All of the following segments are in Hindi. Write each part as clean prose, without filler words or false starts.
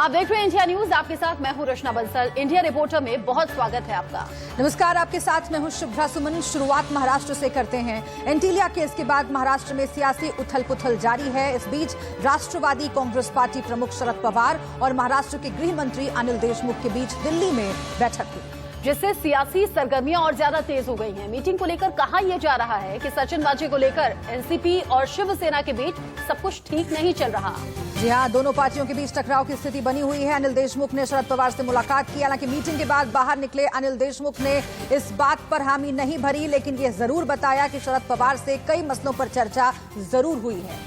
आप देख रहे हैं इंडिया न्यूज। आपके साथ मैं हूं रचना बंसल। इंडिया रिपोर्टर में बहुत स्वागत है आपका। नमस्कार, आपके साथ मैं हूं शुभ्रा सुमन। शुरुआत महाराष्ट्र से करते हैं। एंटीलिया केस के बाद महाराष्ट्र में सियासी उथल पुथल जारी है। इस बीच राष्ट्रवादी कांग्रेस पार्टी प्रमुख शरद पवार और महाराष्ट्र के गृह मंत्री अनिल देशमुख के बीच दिल्ली में बैठक हुई, जिससे सियासी सरगर्मियां और ज्यादा तेज हो गई हैं। मीटिंग को लेकर कहा यह जा रहा है कि सचिन वाजे को लेकर एनसीपी और शिवसेना के बीच सब कुछ ठीक नहीं चल रहा। जी हां, दोनों पार्टियों के बीच टकराव की स्थिति बनी हुई है। अनिल देशमुख ने शरद पवार से मुलाकात की। हालांकि मीटिंग के बाद बाहर निकले अनिल देशमुख ने इस बात पर हामी नहीं भरी, लेकिन यह जरूर बताया कि शरद पवार से कई मसलों पर चर्चा जरूर हुई है।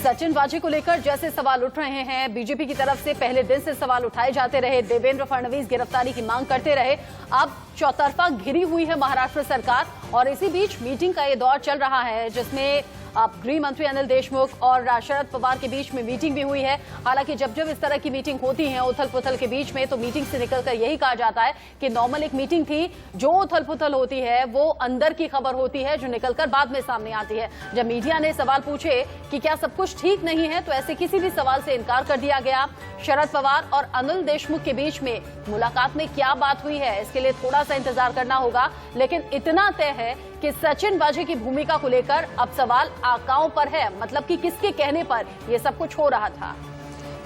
सचिन वाजे को लेकर जैसे सवाल उठ रहे हैं, बीजेपी की तरफ से पहले दिन से सवाल उठाए जाते रहे। देवेंद्र फडणवीस गिरफ्तारी की मांग करते रहे। अब चौतरफा घिरी हुई है महाराष्ट्र सरकार और इसी बीच मीटिंग का ये दौर चल रहा है, जिसमें अब गृह मंत्री अनिल देशमुख और शरद पवार के बीच में मीटिंग भी हुई है। हालांकि जब जब इस तरह की मीटिंग होती है उथल पुथल के बीच में, तो मीटिंग से निकलकर यही कहा जाता है कि नॉर्मल एक मीटिंग थी। जो उथल पुथल होती है वो अंदर की खबर होती है, जो निकलकर बाद में सामने आती है। जब मीडिया ने सवाल पूछे कि क्या सब कुछ ठीक नहीं है, तो ऐसे किसी भी सवाल से इनकार कर दिया गया। शरद पवार और अनिल देशमुख के बीच में मुलाकात में क्या बात हुई है, इसके लिए थोड़ा सा इंतजार करना होगा। लेकिन इतना तय है कि सचिन वाजे की भूमिका को लेकर अब सवाल आकाओं पर है, मतलब कि किसके कहने पर यह सब कुछ हो रहा था।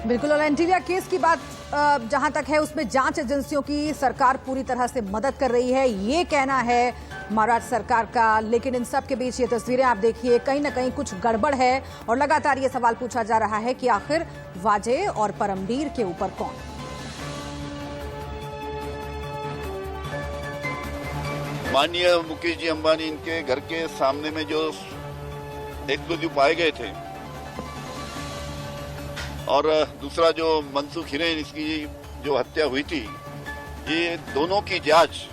बिल्कुल, और एंटीलिया केस की बात जहां तक है, उसमें जांच एजेंसियों की सरकार पूरी तरह से मदद कर रही है, ये कहना है महाराष्ट्र सरकार का। लेकिन इन सब के बीच ये तस्वीरें आप देखिए, कहीं ना कहीं कुछ गड़बड़ है और लगातार ये सवाल पूछा जा रहा है कि आखिर वाजे और परमबीर के ऊपर कौन। माननीय मुकेश जी अंबानी, इनके घर के सामने में जो एक्सप्लोजिव पाए गए थे, और दूसरा जो मनसुख हिरेन, इसकी जो हत्या हुई थी, ये दोनों की जांच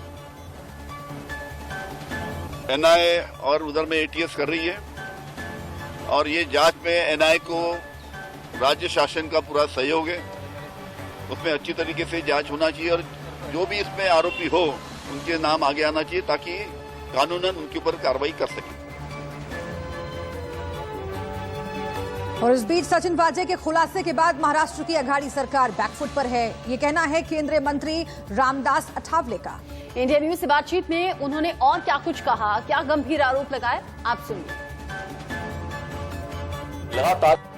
एनआईए और उधर में एटीएस कर रही है। और ये जांच में एनआईए को राज्य शासन का पूरा सहयोग है। उसमें अच्छी तरीके से जांच होना चाहिए और जो भी इसमें आरोपी हो उनके नाम आगे आना चाहिए, ताकि कानूनन उनके ऊपर कार्रवाई कर सके। और इस बीच सचिन वाजे के खुलासे के बाद महाराष्ट्र की अघाड़ी सरकार बैकफुट पर है, ये कहना है केंद्रीय मंत्री रामदास अठावले का। इंडिया न्यूज से बातचीत में उन्होंने और क्या कुछ कहा, क्या गंभीर आरोप लगाए, आप सुनिए। लगातार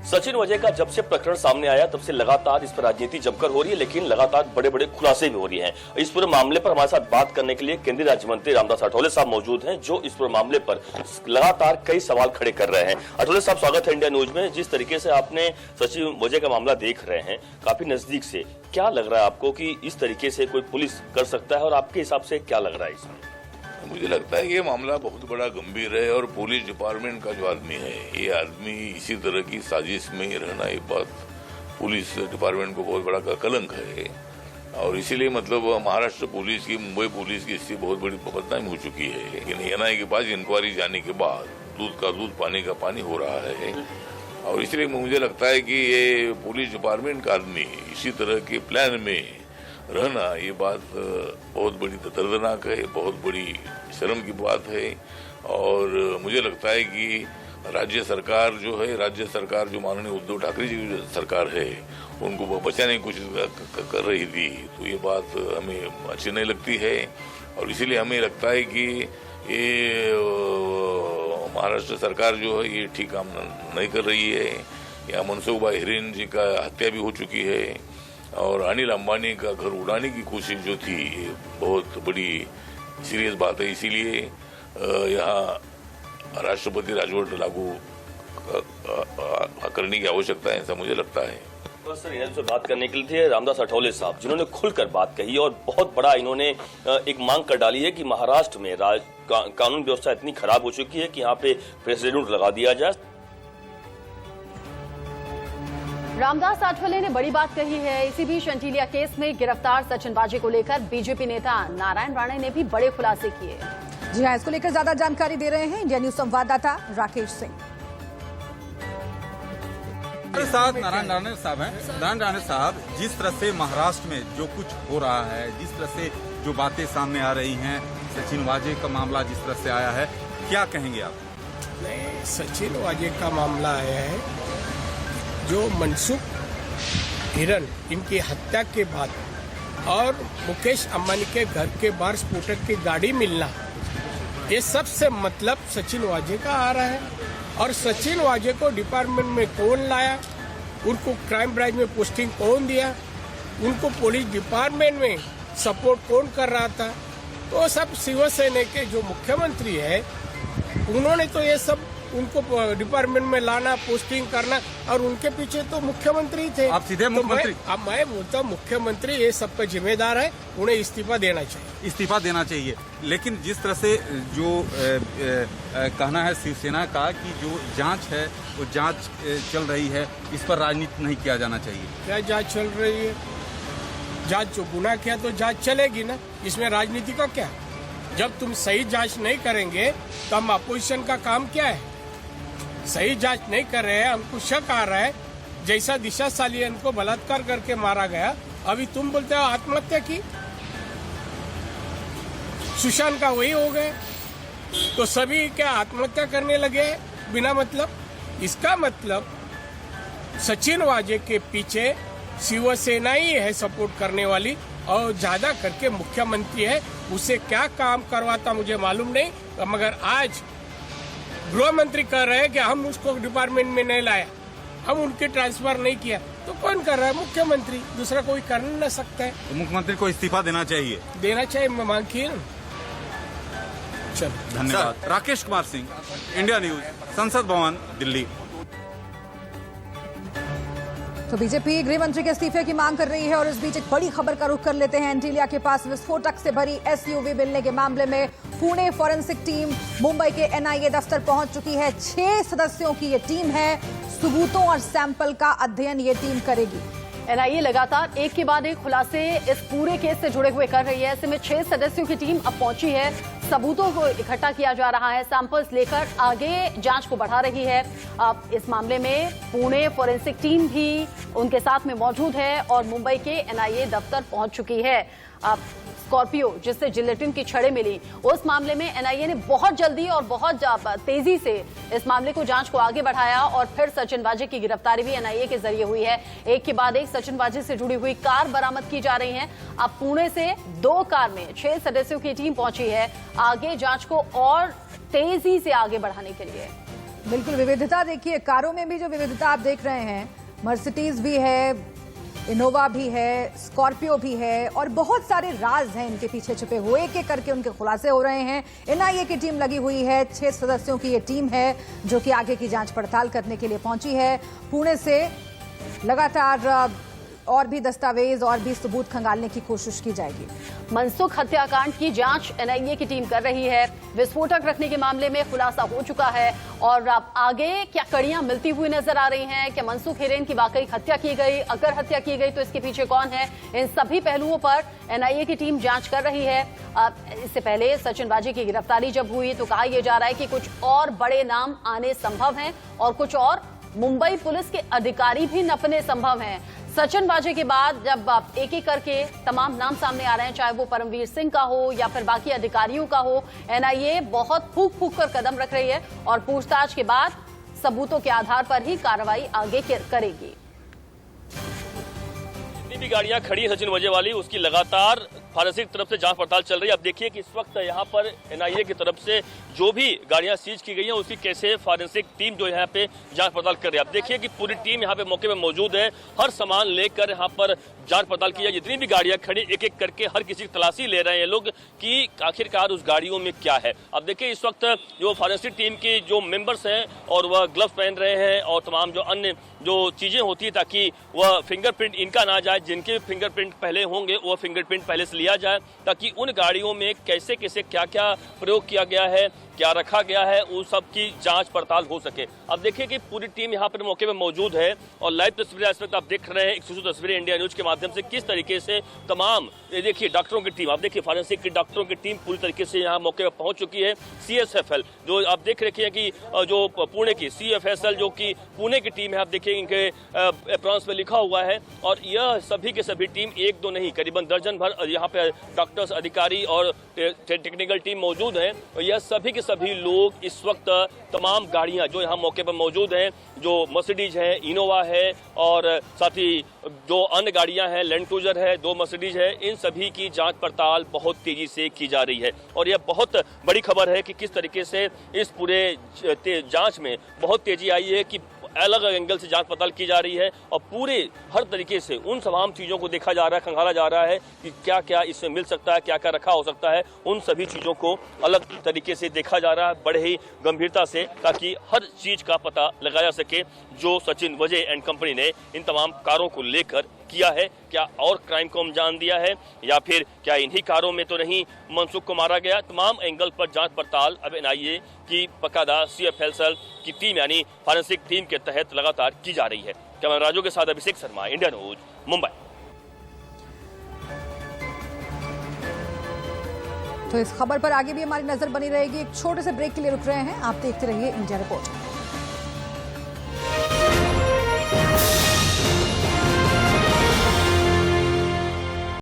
सचिन वाजे का जब से प्रकरण सामने आया तब से लगातार इस पर राजनीति जमकर हो रही है, लेकिन लगातार बड़े बड़े खुलासे भी हो रही हैं। इस पूरे मामले पर हमारे साथ बात करने के लिए केंद्रीय राज्य मंत्री रामदास अठावले साहब मौजूद हैं, जो इस पूरे मामले पर लगातार कई सवाल खड़े कर रहे हैं। अठावले साहब, स्वागत है इंडिया न्यूज में। जिस तरीके से आपने सचिन वाजे का मामला देख रहे हैं काफी नजदीक से, क्या लग रहा है आपको कि इस तरीके से कोई पुलिस कर सकता है, और आपके हिसाब से क्या लग रहा है इसमें? मुझे लगता है कि ये मामला बहुत बड़ा गंभीर है और पुलिस डिपार्टमेंट का जो आदमी है, ये आदमी इसी तरह की साजिश में ही रहना, ये बात पुलिस डिपार्टमेंट को बहुत बड़ा कलंक है। और इसीलिए मतलब महाराष्ट्र पुलिस की, मुंबई पुलिस की स्थिति बहुत बड़ी बदनाम हो चुकी है। लेकिन एनआईए के पास इंक्वायरी जाने के बाद दूध का दूध पानी का पानी हो रहा है। और इसलिए मुझे लगता है कि ये पुलिस डिपार्टमेंट का आदमी इसी तरह के प्लान में रहना, ये बात बहुत बड़ी दर्दनाक है, बहुत बड़ी शर्म की बात है। और मुझे लगता है कि राज्य सरकार जो माननीय उद्धव ठाकरे जी की सरकार है, उनको बचाने की कोशिश कर रही थी, तो ये बात हमें अच्छी नहीं लगती है। और इसीलिए हमें लगता है कि ये महाराष्ट्र सरकार जो है ये ठीक काम नहीं कर रही है। यहाँ मनसुख हिरेन जी का हत्या भी हो चुकी है और अनिल अंबानी का घर उड़ाने की कोशिश जो थी, ये बहुत बड़ी सीरियस बात है। इसीलिए यहाँ राष्ट्रपति राजवट लागू करने की आवश्यकता है, ऐसा मुझे लगता है। तो सर, इनसे बात करने के लिए थे रामदास अठावले साहब, जिन्होंने खुलकर बात कही और बहुत बड़ा इन्होंने एक मांग कर डाली है कि महाराष्ट्र में कानून व्यवस्था इतनी खराब हो चुकी है कि यहाँ पे प्रेसिडेंट लगा दिया जाए। रामदास अठावले ने बड़ी बात कही है। इसी बीच एंटीलिया केस में गिरफ्तार सचिन वाजे को लेकर बीजेपी नेता नारायण राणे ने भी बड़े खुलासे किए। जी हाँ, इसको लेकर ज्यादा जानकारी दे रहे हैं इंडिया न्यूज संवाददाता राकेश सिंह। हमारे साथ नारायण राणे साहब हैं। नारायण राणे साहब, जिस तरह से महाराष्ट्र में जो कुछ हो रहा है, जिस तरह से जो बातें सामने आ रही हैं, सचिन वाजे का मामला जिस तरह से आया है, क्या कहेंगे आप? नहीं, सचिन वाजे का मामला आया है, जो मनसुख हिरन इनकी हत्या के बाद और मुकेश अंबानी के घर के बाहर स्कूटर की गाड़ी मिलना, ये सबसे मतलब सचिन वाजे का आ रहा है। और सचिन वाजे को डिपार्टमेंट में कौन लाया, उनको क्राइम ब्रांच में पोस्टिंग कौन दिया, उनको पुलिस डिपार्टमेंट में सपोर्ट कौन कर रहा था, तो सब शिवसेना के जो मुख्यमंत्री है उन्होंने तो ये सब उनको डिपार्टमेंट में लाना, पोस्टिंग करना, और उनके पीछे तो मुख्यमंत्री थे। आप सीधे मुख्यमंत्री? अब मैं बोलता हूँ मुख्यमंत्री ये सबका जिम्मेदार है, उन्हें इस्तीफा देना चाहिए। इस्तीफा देना चाहिए। लेकिन जिस तरह से जो कहना है शिवसेना का कि जो जांच है वो जांच चल रही है, इस पर राजनीति नहीं किया जाना चाहिए। क्या जांच चल रही है? जांच जो गुनाह किया तो जांच चलेगी ना, इसमें राजनीति का क्या? जब तुम सही जांच नहीं करेंगे तो हम अपोजिशन का काम क्या है? सही जांच नहीं कर रहे हैं, हमको शक आ रहा है। जैसा दिशा सालियन को बलात्कार करके मारा गया, अभी तुम बोलते हो आत्महत्या की। सुशांत का वही हो गए, तो सभी क्या आत्महत्या करने लगे बिना मतलब? इसका मतलब सचिन वाजे के पीछे शिवसेना ही है सपोर्ट करने वाली, और ज्यादा करके मुख्यमंत्री है। उसे क्या काम करवाता मुझे मालूम नहीं, मगर आज गृह मंत्री कह रहे हैं कि हम उसको डिपार्टमेंट में नहीं लाया, हम उनके ट्रांसफर नहीं किया, तो कौन कर रहा है? मुख्यमंत्री, दूसरा कोई कर नहीं सकता है। तो मुख्यमंत्री को इस्तीफा देना चाहिए। देना चाहिए, मांग की ना। चलो, धन्यवाद। राकेश कुमार सिंह, इंडिया न्यूज, संसद भवन, दिल्ली। तो बीजेपी गृह मंत्री के इस्तीफे की मांग कर रही है और इस बीच एक बड़ी खबर का रुख कर लेते हैं। एंटीलिया के पास विस्फोटक से भरी एसयूवी मिलने के मामले में पुणे फॉरेंसिक टीम मुंबई के एनआईए दफ्तर पहुंच चुकी है। 6 सदस्यों की ये टीम है। सबूतों और सैंपल का अध्ययन ये टीम करेगी। एनआईए लगातार एक के बाद एक खुलासे इस पूरे केस से जुड़े हुए कर रही है। ऐसे में 6 सदस्यों की टीम अब पहुंची है। सबूतों को इकट्ठा किया जा रहा है, सैंपल्स लेकर आगे जांच को बढ़ा रही है। अब इस मामले में पुणे फॉरेंसिक टीम भी उनके साथ में मौजूद है और मुंबई के एनआईए दफ्तर पहुंच चुकी है। अब स्कॉर्पियो जिससे जिलेटिन की छड़ें मिली, उस मामले में एनआईए ने बहुत जल्दी और बहुत तेजी से इस मामले को जांच को आगे बढ़ाया और फिर सचिन वाजे की गिरफ्तारी भी एनआईए के जरिए हुई है। एक के बाद एक सचिन वाजे से जुड़ी हुई कार बरामद की जा रही है। अब पुणे से 2 कार में 6 सदस्यों की टीम पहुंची है आगे जांच को और तेजी से आगे बढ़ाने के लिए। बिल्कुल विविधता देखिए, कारों में भी जो विविधता आप देख रहे हैं, मर्सिडीज भी है, इनोवा भी है, स्कॉर्पियो भी है और बहुत सारे राज हैं इनके पीछे छुपे हुए। एक एक करके उनके खुलासे हो रहे हैं। एनआईए की टीम लगी हुई है। 6 सदस्यों की ये टीम है जो कि आगे की जांच पड़ताल करने के लिए पहुंची है। पुणे से लगातार और भी दस्तावेज और भी सबूत खंगालने की कोशिश की जाएगी। मनसुख हत्याकांड की जांच एनआईए की टीम कर रही है। विस्फोटक रखने के मामले में खुलासा हो चुका है और अब आगे क्या कड़ियां मिलती हुई नजर आ रही हैं? क्या मनसुख हिरेन की वाकई हत्या की गई? अगर हत्या की गई तो इसके पीछे कौन है? इन सभी पहलुओं पर एनआईए की टीम जांच कर रही है। इससे पहले सचिन वाजे की गिरफ्तारी जब हुई तो कहा यह जा रहा है कि कुछ और बड़े नाम आने संभव हैं और कुछ और मुंबई पुलिस के अधिकारी भी नपने संभव हैं। सचिन वाजे के बाद जब एक एक करके तमाम नाम सामने आ रहे हैं, चाहे वो परमवीर सिंह का हो या फिर बाकी अधिकारियों का हो, एनआईए बहुत फूंक फूंक कर कदम रख रही है और पूछताछ के बाद सबूतों के आधार पर ही कार्रवाई आगे करेगी। जितनी भी गाड़ियां खड़ी है सचिन वाजे वाली, उसकी लगातार फॉरेंसिक तरफ से जांच पड़ताल चल रही है। अब देखिए कि इस वक्त यहाँ पर एनआईए की तरफ से जो भी गाड़ियां सीज की गई हैं उसकी कैसे फॉरेंसिक टीम जो यहाँ पे जांच पड़ताल कर रही है। अब देखिए कि पूरी टीम यहाँ पे मौके पे मौजूद है, हर सामान लेकर यहाँ पर जांच पड़ताल की है। जितनी भी गाड़ियां खड़ी एक एक करके हर किसी की तलाशी ले रहे हैं लोग कि आखिरकार उस गाड़ियों में क्या है। अब देखिए इस वक्त जो फॉरेंसिक टीम के जो मेंबर्स हैं और वह ग्लव्स पहन रहे हैं और तमाम जो अन्य जो चीजें होती है ताकि वह फिंगरप्रिंट इनका ना जाए, जिनके फिंगरप्रिंट पहले होंगे वह फिंगरप्रिंट पहले से लिया जाए ताकि उन गाड़ियों में कैसे कैसे क्या क्या प्रयोग किया गया है, क्या रखा गया है, उन सब की जांच पड़ताल हो सके। अब देखिए कि पूरी टीम यहाँ पर मौके पर मौजूद है और लाइव तस्वीरें इस वक्त आप देख रहे हैं, एक्सक्लूसिव तस्वीरें इंडिया न्यूज के माध्यम से किस तरीके से तमाम ये देखिए डॉक्टरों की टीम, आप देखिए फॉरेंसिक की डॉक्टरों की टीम पूरी तरीके से यहाँ मौके पर पहुंच चुकी है। CSFL जो आप देख रखे हैं कि जो पुणे की CFSL जो कि पुणे की टीम है, आप देखिए इनके अप्रॉन्स में लिखा हुआ है और यह सभी के सभी टीम 1-2 नहीं करीबन दर्जन भर यहाँ पे डॉक्टर्स, अधिकारी और टेक्निकल टीम मौजूद है और यह सभी के सभी लोग इस वक्त तमाम गाड़ियां जो यहाँ मौके पर मौजूद हैं, जो मर्सिडीज है, इनोवा है और साथ ही जो अन्य गाड़ियां हैं, लैंड क्रूजर है, 2 मर्सिडीज है, इन सभी की जांच पड़ताल बहुत तेजी से की जा रही है। और यह बहुत बड़ी खबर है कि किस तरीके से इस पूरे जांच में बहुत तेजी आई है कि अलग अलग एंगल से जांच पड़ताल की जा रही है और पूरे हर तरीके से उन तमाम चीज़ों को देखा जा रहा है, खंगाला जा रहा है कि क्या क्या इसमें मिल सकता है, क्या क्या रखा हो सकता है। उन सभी चीज़ों को अलग तरीके से देखा जा रहा है बड़े ही गंभीरता से, ताकि हर चीज़ का पता लगाया जा सके जो सचिन वाजे एंड कंपनी ने इन तमाम कारों को लेकर किया है। क्या और क्राइम को अंजाम दिया है या फिर क्या इन्हीं कारों में तो नहीं मनसुख को मारा गया। तमाम एंगल पर जांच पड़ताल अब एनआईए की बकायदा CFL की टीम यानी फॉरेंसिक टीम के तहत लगातार की जा रही है। कैमरा राजू के साथ अभिषेक शर्मा, इंडिया न्यूज, मुंबई। तो इस खबर पर आगे भी हमारी नजर बनी रहेगी। एक छोटे से ब्रेक के लिए रुक रहे हैं, आप देखते रहिए इंडिया रिपोर्ट।